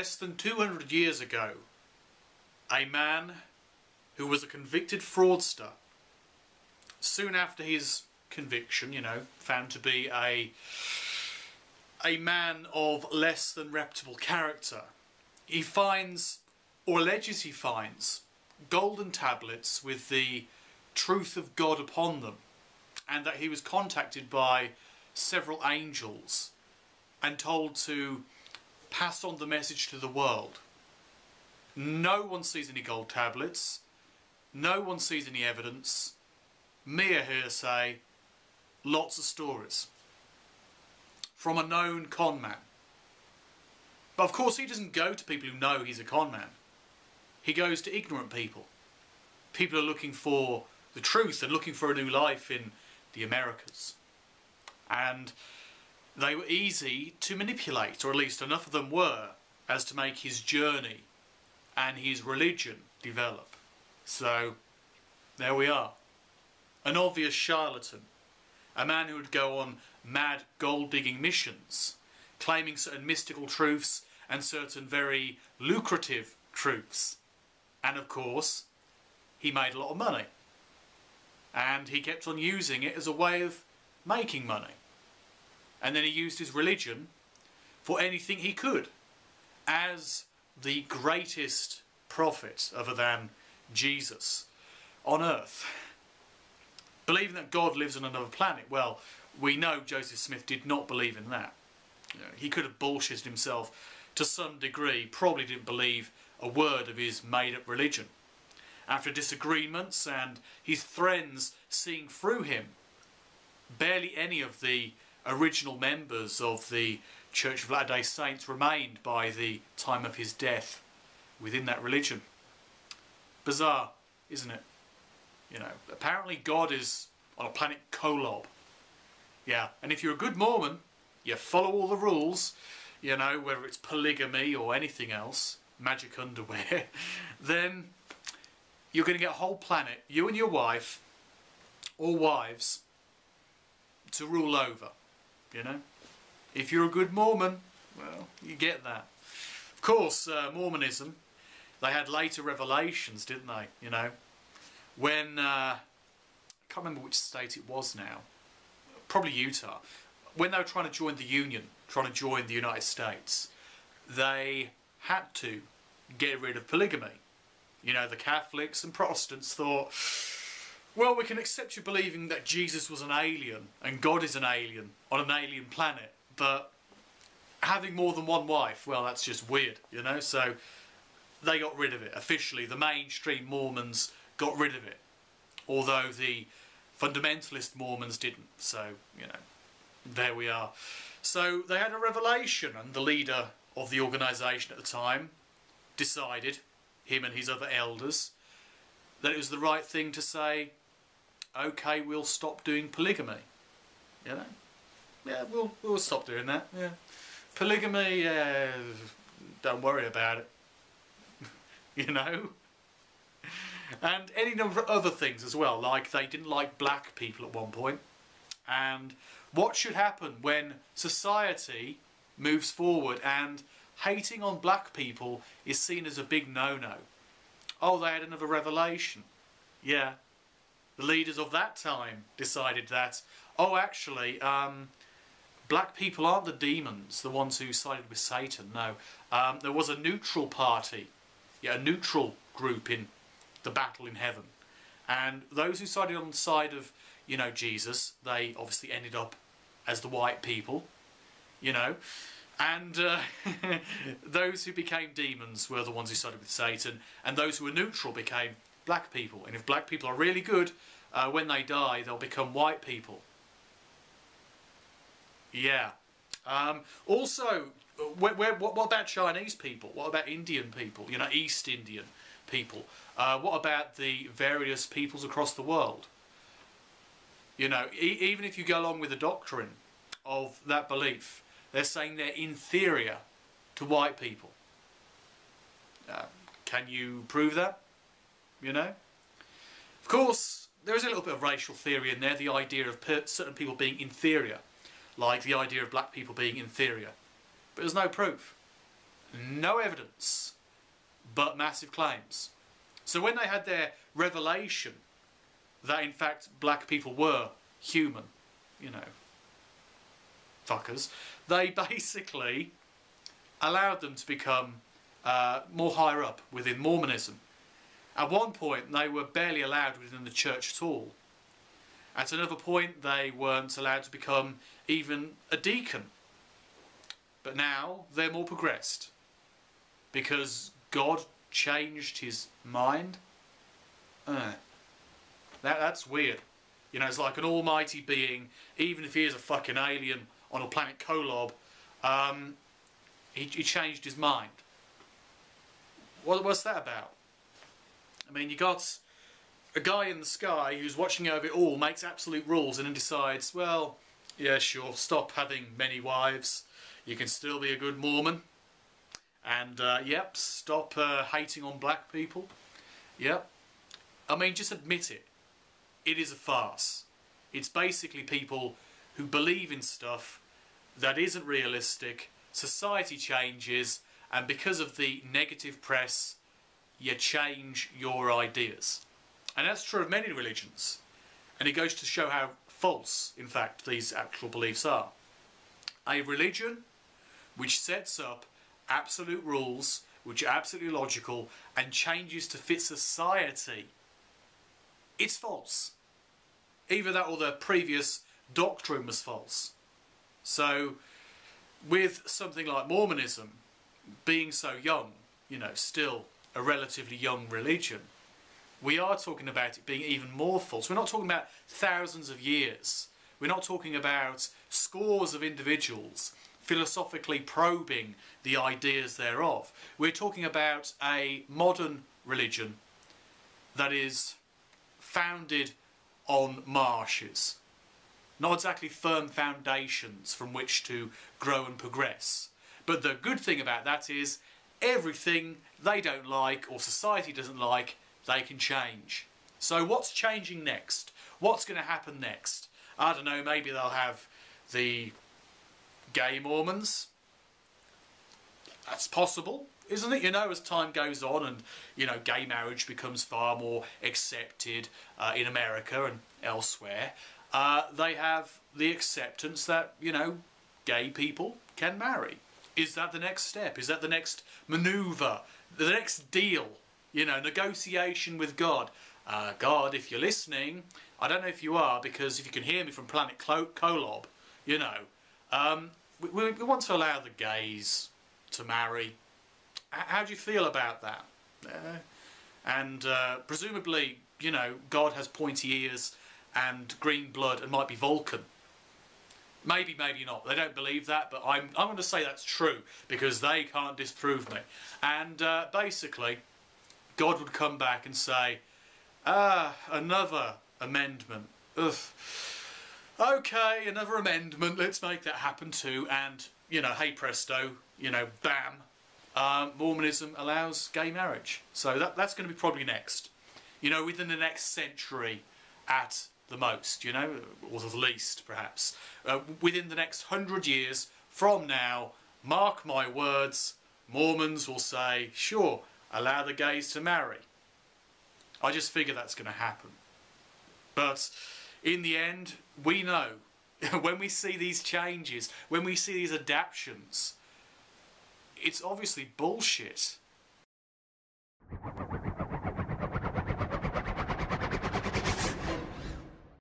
Less than 200 years ago, a man who was a convicted fraudster, soon after his conviction, you know, found to be a man of less than reputable character, he finds, or alleges he finds, golden tablets with the truth of God upon them, and that he was contacted by several angels and told to pass on the message to the world. No one sees any gold tablets, no one sees any evidence, mere hearsay, lots of stories from a known con man. But of course he doesn't go to people who know he's a con man. He goes to ignorant people. People are looking for the truth and looking for a new life in the Americas. And they were easy to manipulate, or at least enough of them were, as to make his journey and his religion develop. So, there we are. An obvious charlatan. A man who would go on mad gold-digging missions, claiming certain mystical truths and certain very lucrative truths. And of course, he made a lot of money. And he kept on using it as a way of making money. And then he used his religion for anything he could, as the greatest prophet, other than Jesus, on earth. Believing that God lives on another planet. Well, we know Joseph Smith did not believe in that. You know, he could have bullshitted himself to some degree, probably didn't believe a word of his made-up religion. After disagreements and his friends seeing through him, barely any of the original members of the Church of Latter-day Saints remained by the time of his death within that religion. Bizarre, isn't it? You know, apparently God is on a planet Kolob. Yeah, and if you're a good Mormon, you follow all the rules, you know, whether it's polygamy or anything else, magic underwear, then you're going to get a whole planet, you and your wife, or wives, to rule over, you know. If you're a good Mormon, well, you get that. Of course, Mormonism, they had later revelations, didn't they, you know. When, I can't remember which state it was now, probably Utah, when they were trying to join the Union, trying to join the United States, they had to get rid of polygamy. You know, the Catholics and Protestants thought, well, we can accept you believing that Jesus was an alien and God is an alien on an alien planet, but having more than one wife, well, that's just weird, you know. So they got rid of it. Officially, the mainstream Mormons got rid of it, although the fundamentalist Mormons didn't. So, you know, there we are. So they had a revelation, and the leader of the organisation at the time decided, him and his other elders, that it was the right thing to say, okay, we'll stop doing polygamy. You know? Yeah, we'll stop doing that. Yeah. Polygamy, don't worry about it. You know? And any number of other things as well, like they didn't like black people at one point. And what should happen when society moves forward and hating on black people is seen as a big no-no? Oh, they had another revelation. Yeah. The leaders of that time decided that, oh, actually, black people aren't the demons, the ones who sided with Satan. No. There was a neutral party, yeah, a neutral group in the battle in heaven. And those who sided on the side of, you know, Jesus, they obviously ended up as the white people, you know. And those who became demons were the ones who sided with Satan, and those who were neutral became black people. And if black people are really good, when they die, they'll become white people. Yeah. Also, what about Chinese people? What about Indian people? You know, East Indian people? What about the various peoples across the world? You know, even if you go along with the doctrine of that belief, they're saying they're inferior to white people. Can you prove that? You know? Of course, there is a little bit of racial theory in there, the idea of certain people being inferior, like the idea of black people being inferior. But there's no proof. no evidence, but massive claims. So when they had their revelation that in fact black people were human, you know, fuckers, they basically allowed them to become more higher up within Mormonism. At one point they were barely allowed within the church at all. At another point they weren't allowed to become even a deacon. But now they're more progressed because God changed his mind. That's weird. You know, it's like an almighty being, even if he is a fucking alien on a planet Kolob, he changed his mind. What's that about? I mean, you got a guy in the sky who's watching over it all, makes absolute rules, and then decides, well, yeah, sure, stop having many wives. You can still be a good Mormon. And, yep, stop hating on black people. Yep. I mean, just admit it. It is a farce. It's basically people who believe in stuff that isn't realistic. Society changes, and because of the negative press, you change your ideas. And that's true of many religions. And it goes to show how false, in fact, these actual beliefs are. A religion which sets up absolute rules, which are absolutely logical, and changes to fit society, it's false. Either that or the previous doctrine was false. So, with something like Mormonism being so young, you know, still a relatively young religion, we are talking about it being even more false. We're not talking about thousands of years. We're not talking about scores of individuals philosophically probing the ideas thereof. We're talking about a modern religion that is founded on marshes. Not exactly firm foundations from which to grow and progress. But the good thing about that is everything they don't like or society doesn't like, they can change. So what's changing next? What's going to happen next? I don't know, maybe they'll have the gay Mormons. That's possible, isn't it? You know, as time goes on and, you know, gay marriage becomes far more accepted in America and elsewhere, they have the acceptance that, you know, gay people can marry. Is that the next step? Is that the next manoeuvre? The next deal? You know, negotiation with God. God, if you're listening, I don't know if you are, because if you can hear me from planet Kolob, you know, we want to allow the gays to marry. How do you feel about that? And presumably, you know, God has pointy ears and green blood and might be Vulcan. Maybe, maybe not. They don't believe that, but I'm going to say that's true because they can't disprove me. And basically, God would come back and say, another amendment. Ugh. Okay, another amendment, let's make that happen too. And, you know, hey presto, you know, bam, Mormonism allows gay marriage. So that's going to be probably next. You know, within the next century at the most, you know, or the least perhaps. Within the next 100 years from now, mark my words, Mormons will say, sure, allow the gays to marry. I just figure that's going to happen. But in the end, we know, when we see these changes, when we see these adaptions, it's obviously bullshit.